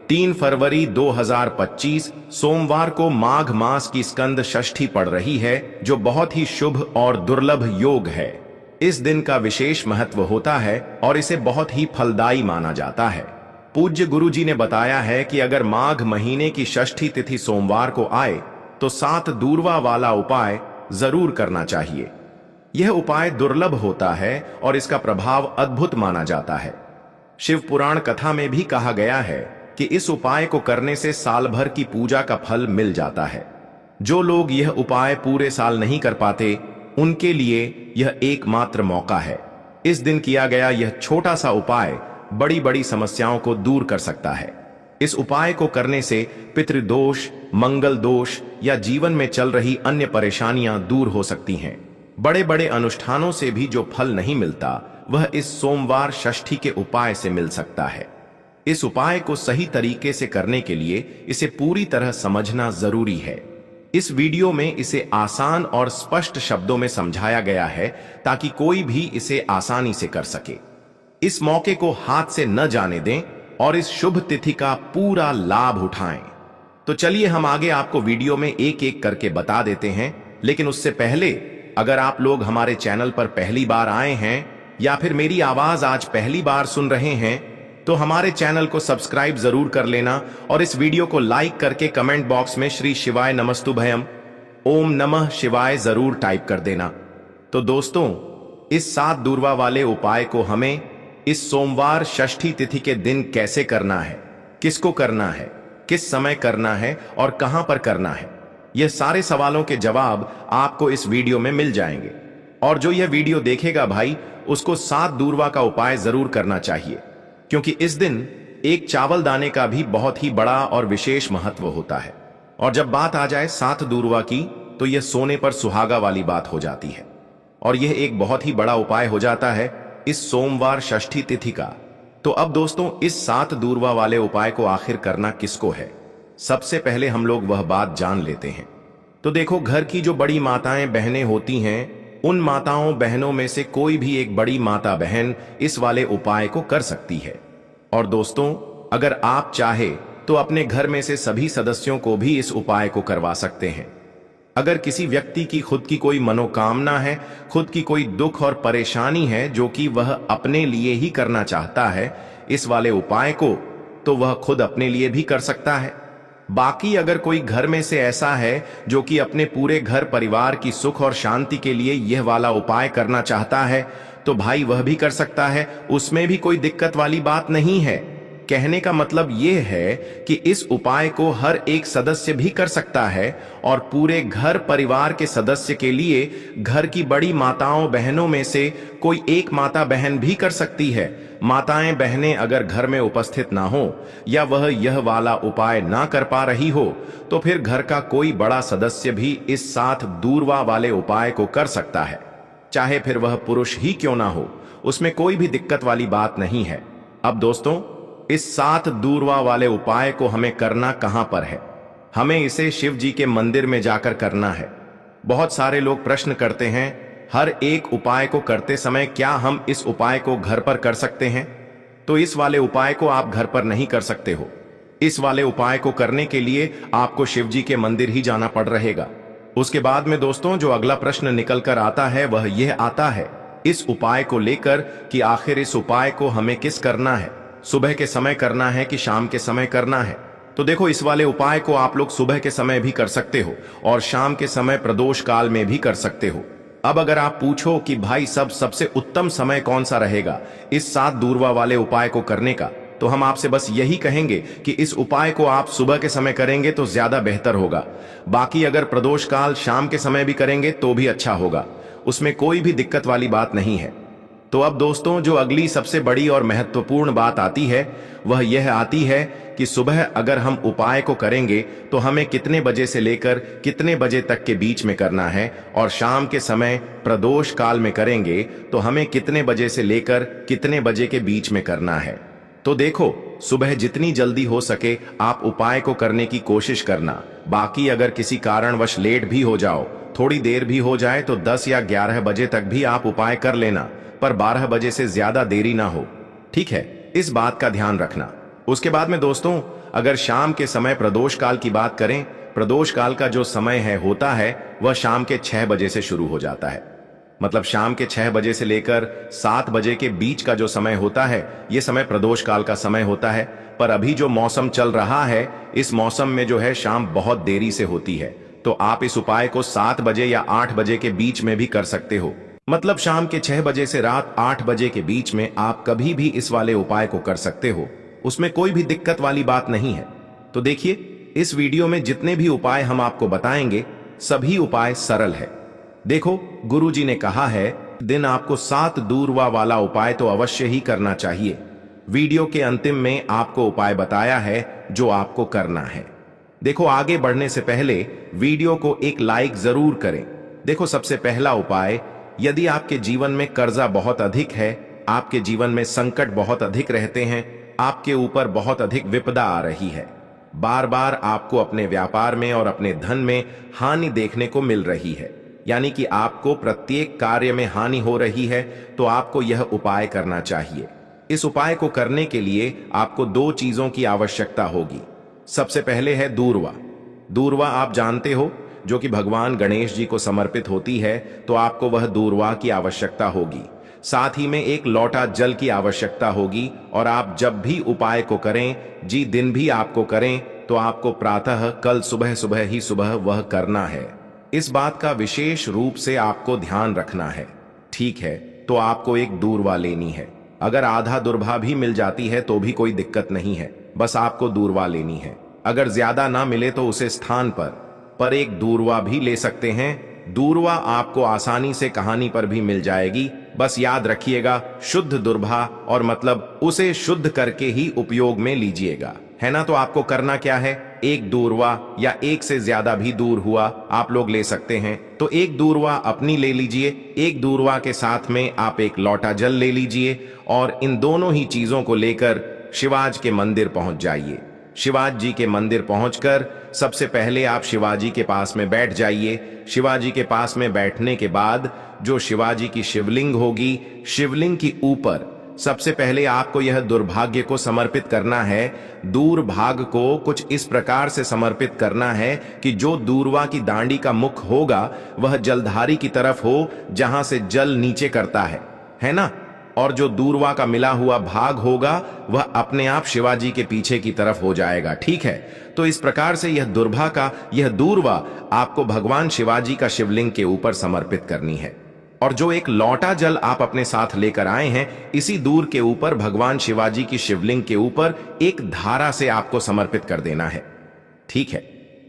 3 फरवरी 2025 सोमवार को माघ मास की स्कंद षष्ठी पड़ रही है, जो बहुत ही शुभ और दुर्लभ योग है। इस दिन का विशेष महत्व होता है और इसे बहुत ही फलदायी माना जाता है। पूज्य गुरु जी ने बताया है कि अगर माघ महीने की षष्ठी तिथि सोमवार को आए तो 7 दूर्वा वाला उपाय जरूर करना चाहिए। यह उपाय दुर्लभ होता है और इसका प्रभाव अद्भुत माना जाता है। शिव पुराण कथा में भी कहा गया है कि इस उपाय को करने से साल भर की पूजा का फल मिल जाता है। जो लोग यह उपाय पूरे साल नहीं कर पाते, उनके लिए यह एकमात्र मौका है। इस दिन किया गया यह छोटा सा उपाय बड़ी बड़ी समस्याओं को दूर कर सकता है। इस उपाय को करने से पितृदोष, मंगल दोष या जीवन में चल रही अन्य परेशानियां दूर हो सकती हैं। बड़े बड़े अनुष्ठानों से भी जो फल नहीं मिलता, वह इस सोमवार षष्ठी के उपाय से मिल सकता है। इस उपाय को सही तरीके से करने के लिए इसे पूरी तरह समझना जरूरी है। इस वीडियो में इसे आसान और स्पष्ट शब्दों में समझाया गया है ताकि कोई भी इसे आसानी से कर सके। इस मौके को हाथ से न जाने दें और इस शुभ तिथि का पूरा लाभ उठाएं। तो चलिए हम आगे आपको वीडियो में एक एक करके बता देते हैं, लेकिन उससे पहले अगर आप लोग हमारे चैनल पर पहली बार आए हैं या फिर मेरी आवाज आज पहली बार सुन रहे हैं, तो हमारे चैनल को सब्सक्राइब जरूर कर लेना और इस वीडियो को लाइक करके कमेंट बॉक्स में श्री शिवाय नमस्तुभयम, ओम नमः शिवाय जरूर टाइप कर देना। तो दोस्तों, इस 7 दूर्वा वाले उपाय को हमें इस सोमवार षष्ठी तिथि के दिन कैसे करना है, किसको करना है, किस समय करना है और कहां पर करना है, यह सारे सवालों के जवाब आपको इस वीडियो में मिल जाएंगे। और जो यह वीडियो देखेगा भाई, उसको 7 दूर्वा का उपाय जरूर करना चाहिए, क्योंकि इस दिन एक चावल दाने का भी बहुत ही बड़ा और विशेष महत्व होता है। और जब बात आ जाए 7 दूर्वा की, तो यह सोने पर सुहागा वाली बात हो जाती है और यह एक बहुत ही बड़ा उपाय हो जाता है इस सोमवार षष्ठी तिथि का। तो अब दोस्तों, इस 7 दूर्वा वाले उपाय को आखिर करना किसको है, सबसे पहले हम लोग वह बात जान लेते हैं। तो देखो, घर की जो बड़ी माताएं बहनें होती हैं, उन माताओं बहनों में से कोई भी एक बड़ी माता बहन इस वाले उपाय को कर सकती है। और दोस्तों, अगर आप चाहे तो अपने घर में से सभी सदस्यों को भी इस उपाय को करवा सकते हैं। अगर किसी व्यक्ति की खुद की कोई मनोकामना है, खुद की कोई दुख और परेशानी है जो कि वह अपने लिए ही करना चाहता है इस वाले उपाय को, तो वह खुद अपने लिए भी कर सकता है। बाकी अगर कोई घर में से ऐसा है जो कि अपने पूरे घर परिवार की सुख और शांति के लिए यह वाला उपाय करना चाहता है, तो भाई वह भी कर सकता है, उसमें भी कोई दिक्कत वाली बात नहीं है। कहने का मतलब यह है कि इस उपाय को हर एक सदस्य भी कर सकता है और पूरे घर परिवार के सदस्य के लिए घर की बड़ी माताओं बहनों में से कोई एक माता बहन भी कर सकती है। माताएं बहनें अगर घर में उपस्थित ना हो या वह यह वाला उपाय ना कर पा रही हो, तो फिर घर का कोई बड़ा सदस्य भी इस 7 दूर्वा वाले उपाय को कर सकता है, चाहे फिर वह पुरुष ही क्यों ना हो, उसमें कोई भी दिक्कत वाली बात नहीं है। अब दोस्तों, इस 7 दूर्वा वाले उपाय को हमें करना कहां पर है? हमें इसे शिव जी के मंदिर में जाकर करना है। बहुत सारे लोग प्रश्न करते हैं, हर एक उपाय को करते समय क्या हम इस उपाय को घर पर कर सकते हैं? तो इस वाले उपाय को आप घर पर नहीं कर सकते हो। इस वाले उपाय को करने के लिए आपको शिव जी के मंदिर ही जाना पड़ रहेगा। उसके बाद में दोस्तों, जो अगला प्रश्न निकल कर आता है वह यह आता है इस उपाय को लेकर कि आखिर इस उपाय को हमें किस करना है, सुबह के समय करना है कि शाम के समय करना है? तो देखो, इस वाले उपाय को आप लोग सुबह के समय भी कर सकते हो और शाम के समय प्रदोष काल में भी कर सकते हो। अब अगर आप पूछो कि भाई सबसे उत्तम समय कौन सा रहेगा इस 7 दूर्वा वाले उपाय को करने का, तो हम आपसे बस यही कहेंगे कि इस उपाय को आप सुबह के समय करेंगे तो ज्यादा बेहतर होगा। बाकी अगर प्रदोष काल शाम के समय भी करेंगे तो भी अच्छा होगा, उसमें कोई भी दिक्कत वाली बात नहीं है। तो अब दोस्तों, जो अगली सबसे बड़ी और महत्वपूर्ण बात आती है वह यह आती है कि सुबह अगर हम उपाय को करेंगे तो हमें कितने बजे से लेकर कितने बजे तक के बीच में करना है, और शाम के समय प्रदोष काल में करेंगे तो हमें कितने बजे से लेकर कितने बजे के बीच में करना है। तो देखो, सुबह जितनी जल्दी हो सके आप उपाय को करने की कोशिश करना। बाकी अगर किसी कारणवश लेट भी हो जाओ, थोड़ी देर भी हो जाए, तो 10 या 11 बजे तक भी आप उपाय कर लेना, पर 12 बजे से ज्यादा देरी ना हो। ठीक है, इस बात का ध्यान रखना। उसके बाद में दोस्तों, अगर शाम के समय प्रदोष काल की बात करें, प्रदोष काल का जो समय होता है वह शाम के 6 बजे से शुरू हो जाता है। मतलब शाम के 6 बजे से लेकर 7 बजे के बीच का जो समय होता है, यह समय प्रदोष काल का समय होता है। पर अभी जो मौसम चल रहा है, इस मौसम में जो है शाम बहुत देरी से होती है, तो आप इस उपाय को 7 बजे या 8 बजे के बीच में भी कर सकते हो। मतलब शाम के 6 बजे से रात 8 बजे के बीच में आप कभी भी इस वाले उपाय को कर सकते हो, उसमें कोई भी दिक्कत वाली बात नहीं है। तो देखिए, इस वीडियो में जितने भी उपाय हम आपको बताएंगे, सभी उपाय सरल है। देखो, गुरुजी ने कहा है, दिन आपको 7 दूरवा वाला उपाय तो अवश्य ही करना चाहिए। वीडियो के अंतिम में आपको उपाय बताया है जो आपको करना है। देखो, आगे बढ़ने से पहले वीडियो को एक लाइक जरूर करें। देखो, सबसे पहला उपाय, यदि आपके जीवन में कर्जा बहुत अधिक है, आपके जीवन में संकट बहुत अधिक रहते हैं, आपके ऊपर बहुत अधिक विपदा आ रही है, बार बार आपको अपने व्यापार में और अपने धन में हानि देखने को मिल रही है, यानी कि आपको प्रत्येक कार्य में हानि हो रही है, तो आपको यह उपाय करना चाहिए। इस उपाय को करने के लिए आपको 2 चीजों की आवश्यकता होगी। सबसे पहले है दूर्वा। दूर्वा आप जानते हो, जो कि भगवान गणेश जी को समर्पित होती है, तो आपको वह दूर्वा की आवश्यकता होगी। साथ ही में एक लोटा जल की आवश्यकता होगी। और आप जब भी उपाय को करें, दिन भी आपको करें, तो आपको प्रातः कल सुबह ही सुबह वह करना है। इस बात का विशेष रूप से आपको ध्यान रखना है। ठीक है, तो आपको एक दूर्वा लेनी है। अगर आधा दूर्वा भी मिल जाती है तो भी कोई दिक्कत नहीं है, बस आपको दूर्वा लेनी है। अगर ज्यादा ना मिले तो उसे स्थान पर एक दूर्वा भी ले सकते हैं। दूर्वा आपको आसानी से कहानी पर भी मिल जाएगी। बस याद रखिएगा, शुद्ध दूर्वा, और मतलब उसे शुद्ध करके ही उपयोग में लीजिएगा, है ना। तो आपको करना क्या है, एक दूर्वा या एक से ज्यादा भी दूर हुआ आप लोग ले सकते हैं। तो एक दूर्वा अपनी ले लीजिए, एक दूर्वा के साथ में आप एक लोटा जल ले लीजिए, और इन दोनों ही चीजों को लेकर शिवाजी के मंदिर पहुंच जाइए। शिवाजी जी के मंदिर पहुंचकर सबसे पहले आप शिवाजी के पास में बैठ जाइए। शिवाजी के पास में बैठने के बाद जो शिवाजी की शिवलिंग होगी, शिवलिंग की ऊपर सबसे पहले आपको यह दुर्भाग्य को समर्पित करना है। दूरभाग को कुछ इस प्रकार से समर्पित करना है कि जो दूर्वा की दांडी का मुख होगा वह जलधारी की तरफ हो, जहां से जल नीचे करता है ना। और जो दूर्वा का मिला हुआ भाग होगा वह अपने आप शिवाजी के पीछे की तरफ हो जाएगा। ठीक है, तो इस प्रकार से यह दूर्वा आपको भगवान शिवाजी का शिवलिंग के ऊपर समर्पित करनी है। और जो एक लोटा जल आप अपने साथ लेकर आए हैं, इसी दूर के ऊपर भगवान शिवाजी की शिवलिंग के ऊपर एक धारा से आपको समर्पित कर देना है। ठीक है,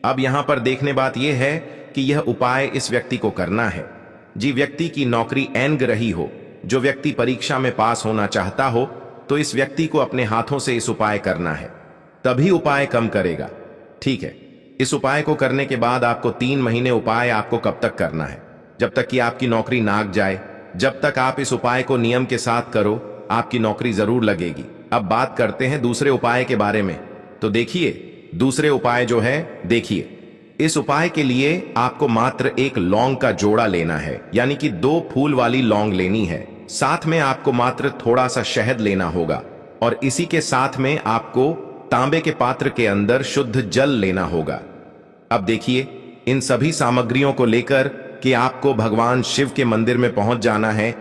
अब यहां पर देखने बात यह है कि यह उपाय इस व्यक्ति को करना है जी व्यक्ति की नौकरी एंग रही हो, जो व्यक्ति परीक्षा में पास होना चाहता हो, तो इस व्यक्ति को अपने हाथों से इस उपाय करना है, तभी उपाय कम करेगा। ठीक है, इस उपाय को करने के बाद आपको 3 महीने उपाय आपको कब तक करना है, जब तक कि आपकी नौकरी नाग जाए। जब तक आप इस उपाय को नियम के साथ करो, आपकी नौकरी जरूर लगेगी। अब बात करते हैं दूसरे उपाय के बारे में। तो देखिए, दूसरे उपाय जो है, देखिए, इस उपाय के लिए आपको मात्र एक लौंग का जोड़ा लेना है, यानी कि 2 फूल वाली लौंग लेनी है। साथ में आपको मात्र थोड़ा सा शहद लेना होगा, और इसी के साथ में आपको तांबे के पात्र के अंदर शुद्ध जल लेना होगा। अब देखिए, इन सभी सामग्रियों को लेकर कि आपको भगवान शिव के मंदिर में पहुंच जाना है।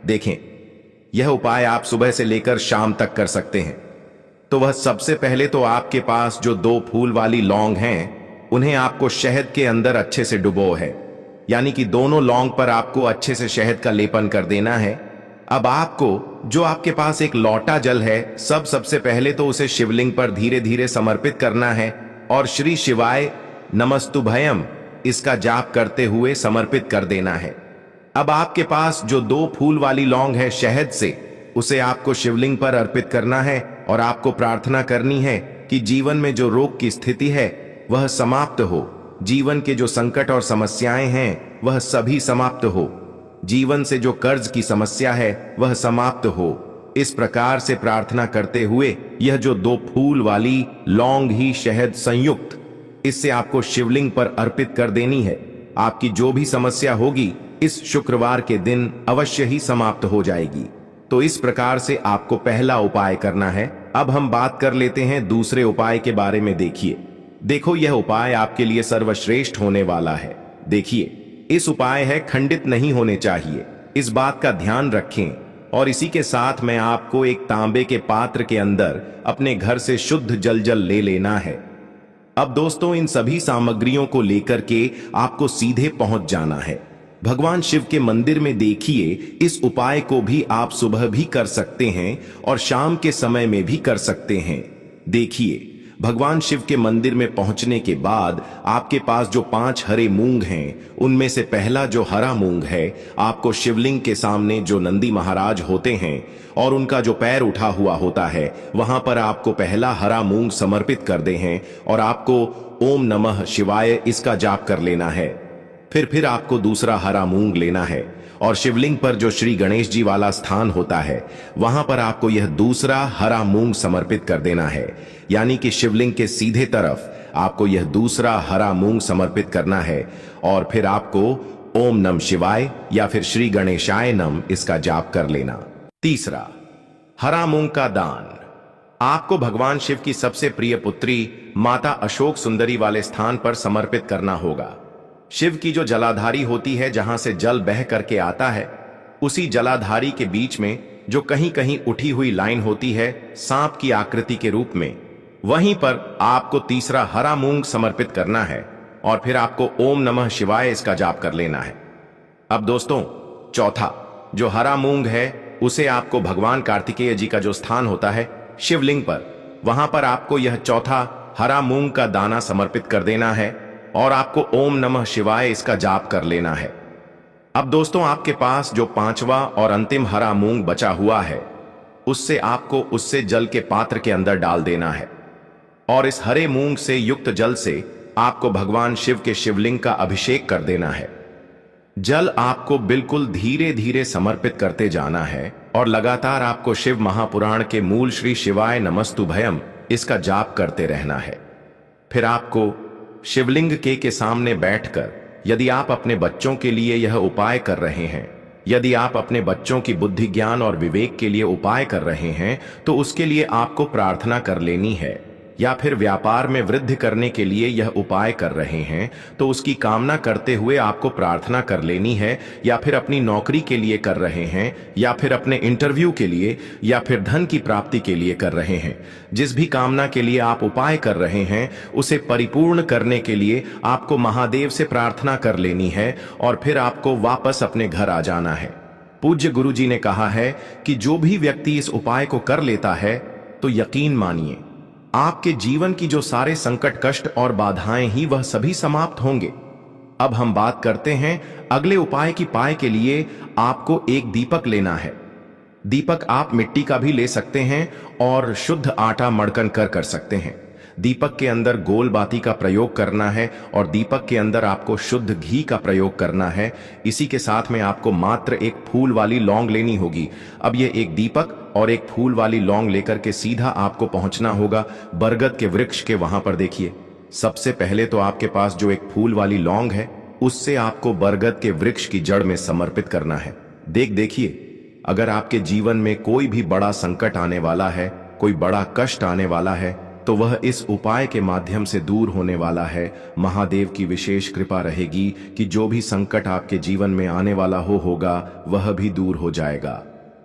देखें, यह उपाय आप सुबह से लेकर शाम तक कर सकते हैं। तो वह सबसे पहले तो आपके पास जो 2 फूल वाली लौंग हैं, उन्हें आपको शहद के अंदर अच्छे से डुबो है, यानी कि दोनों लौंग पर आपको अच्छे से शहद का लेपन कर देना है। अब आपको जो आपके पास एक लोटा जल है, सबसे पहले तो उसे शिवलिंग पर धीरे धीरे समर्पित करना है, और श्री शिवाय नमस्तुभयम इसका जाप करते हुए समर्पित कर देना है। अब आपके पास जो 2 फूल वाली लौंग है शहद से, उसे आपको शिवलिंग पर अर्पित करना है, और आपको प्रार्थना करनी है कि जीवन में जो रोग की स्थिति है वह समाप्त हो, जीवन के जो संकट और समस्याएं हैं वह सभी समाप्त हो, जीवन से जो कर्ज की समस्या है वह समाप्त हो। इस प्रकार से प्रार्थना करते हुए यह जो 2 फूल वाली लौंग ही शहद संयुक्त, इससे आपको शिवलिंग पर अर्पित कर देनी है। आपकी जो भी समस्या होगी इस शुक्रवार के दिन अवश्य ही समाप्त हो जाएगी। तो इस प्रकार से आपको पहला उपाय करना है। अब हम बात कर लेते हैं दूसरे उपाय के बारे में। देखो यह उपाय आपके लिए सर्वश्रेष्ठ होने वाला है। देखिए इस उपाय है खंडित नहीं होने चाहिए, इस बात का ध्यान रखें। और इसी के साथ मैं आपको एक तांबे के पात्र के अंदर अपने घर से शुद्ध जल ले लेना है। अब दोस्तों इन सभी सामग्रियों को लेकर के आपको सीधे पहुंच जाना है भगवान शिव के मंदिर में। देखिए इस उपाय को भी आप सुबह भी कर सकते हैं और शाम के समय में भी कर सकते हैं। देखिए भगवान शिव के मंदिर में पहुंचने के बाद आपके पास जो 5 हरे मूंग हैं, उनमें से पहला जो हरा मूंग है आपको शिवलिंग के सामने जो नंदी महाराज होते हैं और उनका जो पैर उठा हुआ होता है वहां पर आपको पहला हरा मूंग समर्पित कर दे हैं और आपको ओम नमः शिवाय इसका जाप कर लेना है। फिर आपको दूसरा हरा मूंग लेना है और शिवलिंग पर जो श्री गणेश जी वाला स्थान होता है वहां पर आपको यह दूसरा हरा मूंग समर्पित कर देना है। यानी कि शिवलिंग के सीधे तरफ आपको यह दूसरा हरा मूंग समर्पित करना है और फिर आपको ओम नम शिवाय या फिर श्री गणेशाय नम इसका जाप कर लेना। तीसरा, हरा मूंग का दान आपको भगवान शिव की सबसे प्रिय पुत्री माता अशोक सुंदरी वाले स्थान पर समर्पित करना होगा। शिव की जो जलाधारी होती है, जहां से जल बह करके आता है, उसी जलाधारी के बीच में जो कहीं कहीं उठी हुई लाइन होती है सांप की आकृति के रूप में, वहीं पर आपको तीसरा हरा मूंग समर्पित करना है और फिर आपको ओम नमः शिवाय इसका जाप कर लेना है। अब दोस्तों चौथा जो हरा मूंग है उसे आपको भगवान कार्तिकेय जी का जो स्थान होता है शिवलिंग पर, वहां पर आपको यह चौथा हरा मूंग का दाना समर्पित कर देना है और आपको ओम नमः शिवाय इसका जाप कर लेना है। अब दोस्तों आपके पास जो 5वां और अंतिम हरा मूंग बचा हुआ है उससे आपको उससे जल के पात्र के अंदर डाल देना है और इस हरे मूंग से युक्त जल से आपको भगवान शिव के शिवलिंग का अभिषेक कर देना है। जल आपको बिल्कुल धीरे धीरे समर्पित करते जाना है और लगातार आपको शिव महापुराण के मूल श्री शिवाय नमस्तुभयम इसका जाप करते रहना है। फिर आपको शिवलिंग के सामने बैठकर, यदि आप अपने बच्चों के लिए यह उपाय कर रहे हैं, यदि आप अपने बच्चों की बुद्धि ज्ञान और विवेक के लिए उपाय कर रहे हैं तो उसके लिए आपको प्रार्थना कर लेनी है। या फिर व्यापार में वृद्धि करने के लिए यह उपाय कर रहे हैं तो उसकी कामना करते हुए आपको प्रार्थना कर लेनी है। या फिर अपनी नौकरी के लिए कर रहे हैं या फिर अपने इंटरव्यू के लिए या फिर धन की प्राप्ति के लिए कर रहे हैं, जिस भी कामना के लिए आप उपाय कर रहे हैं उसे परिपूर्ण करने के लिए आपको महादेव से प्रार्थना कर लेनी है और फिर आपको वापस अपने घर आ जाना है। पूज्य गुरु जी ने कहा है कि जो भी व्यक्ति इस उपाय को कर लेता है तो यकीन मानिए आपके जीवन की जो सारे संकट कष्ट और बाधाएं ही वह सभी समाप्त होंगे। अब हम बात करते हैं अगले उपाय की। पाय के लिए आपको एक दीपक लेना है। दीपक आप मिट्टी का भी ले सकते हैं और शुद्ध आटा मड़कन कर सकते हैं। दीपक के अंदर गोल बाती का प्रयोग करना है और दीपक के अंदर आपको शुद्ध घी का प्रयोग करना है। इसी के साथ में आपको मात्र एक फूल वाली लौंग लेनी होगी। अब ये एक दीपक और एक फूल वाली लौंग लेकर के सीधा आपको पहुंचना होगा बरगद के वृक्ष के। वहां पर देखिए सबसे पहले तो आपके पास जो एक फूल वाली लौंग है उससे आपको बरगद के वृक्ष की जड़ में समर्पित करना है। देखिए अगर आपके जीवन में कोई भी बड़ा संकट आने वाला है, कोई बड़ा कष्ट आने वाला है तो वह इस उपाय के माध्यम से दूर होने वाला है। महादेव की विशेष कृपा रहेगी कि जो भी संकट आपके जीवन में आने वाला होगा वह भी दूर हो जाएगा।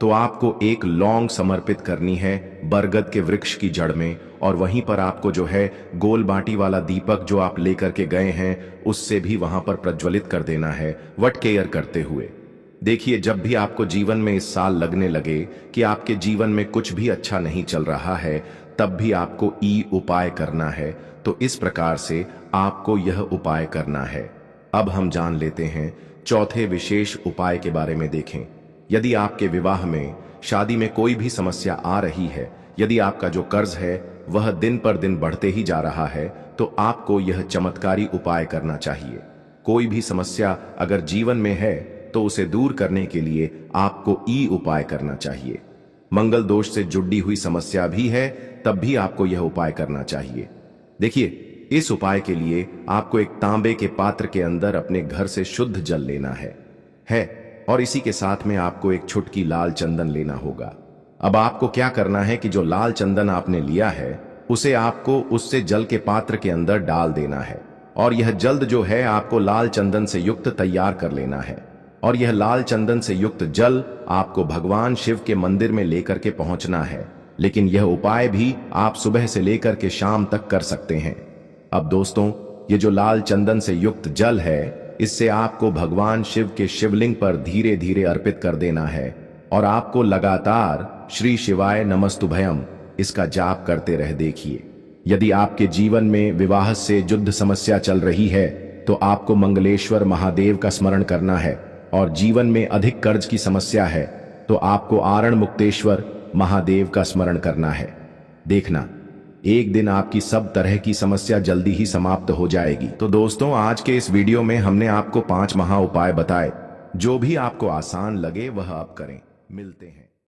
तो आपको एक लौंग समर्पित करनी है बरगद के वृक्ष की जड़ में और वहीं पर आपको जो है गोल बाटी वाला दीपक जो आप लेकर के गए हैं उससे भी वहां पर प्रज्वलित कर देना है वट केयर करते हुए। देखिए जब भी आपको जीवन में इस साल लगने लगे कि आपके जीवन में कुछ भी अच्छा नहीं चल रहा है तब भी आपको उपाय करना है। तो इस प्रकार से आपको यह उपाय करना है। अब हम जान लेते हैं चौथे विशेष उपाय के बारे में। देखें यदि आपके विवाह में शादी में कोई भी समस्या आ रही है, यदि आपका जो कर्ज है वह दिन पर दिन बढ़ते ही जा रहा है तो आपको यह चमत्कारी उपाय करना चाहिए। कोई भी समस्या अगर जीवन में है तो उसे दूर करने के लिए आपको उपाय करना चाहिए। मंगल दोष से जुड़ी हुई समस्या भी है तब भी आपको यह उपाय करना चाहिए। देखिए इस उपाय के लिए आपको एक तांबे के पात्र के अंदर अपने घर से शुद्ध जल लेना है और इसी के साथ में आपको एक छुटकी लाल चंदन लेना होगा। अब आपको क्या करना है कि जो लाल चंदन आपने लिया है उसे आपको उससे जल के पात्र के अंदर डाल देना है, और यह जल्द जो है आपको लाल चंदन से युक्त तैयार कर लेना है। और यह लाल चंदन से युक्त जल आपको भगवान शिव के मंदिर में लेकर के पहुंचना है। लेकिन यह उपाय भी आप सुबह से लेकर के शाम तक कर सकते हैं। अब दोस्तों, ये जो लाल चंदन से युक्त जल है, इससे आपको भगवान शिव के शिवलिंग पर धीरे धीरे अर्पित कर देना है, और आपको लगातार श्री शिवाय नमस्तुभयम इसका जाप करते रह देखिए। यदि आपके जीवन में विवाह से युद्ध समस्या चल रही है तो आपको मंगलेश्वर महादेव का स्मरण करना है, और जीवन में अधिक कर्ज की समस्या है तो आपको आरण मुक्तेश्वर महादेव का स्मरण करना है। देखना, एक दिन आपकी सब तरह की समस्या जल्दी ही समाप्त हो जाएगी। तो दोस्तों, आज के इस वीडियो में हमने आपको 5 महा उपाय बताए। जो भी आपको आसान लगे वह आप करें। मिलते हैं।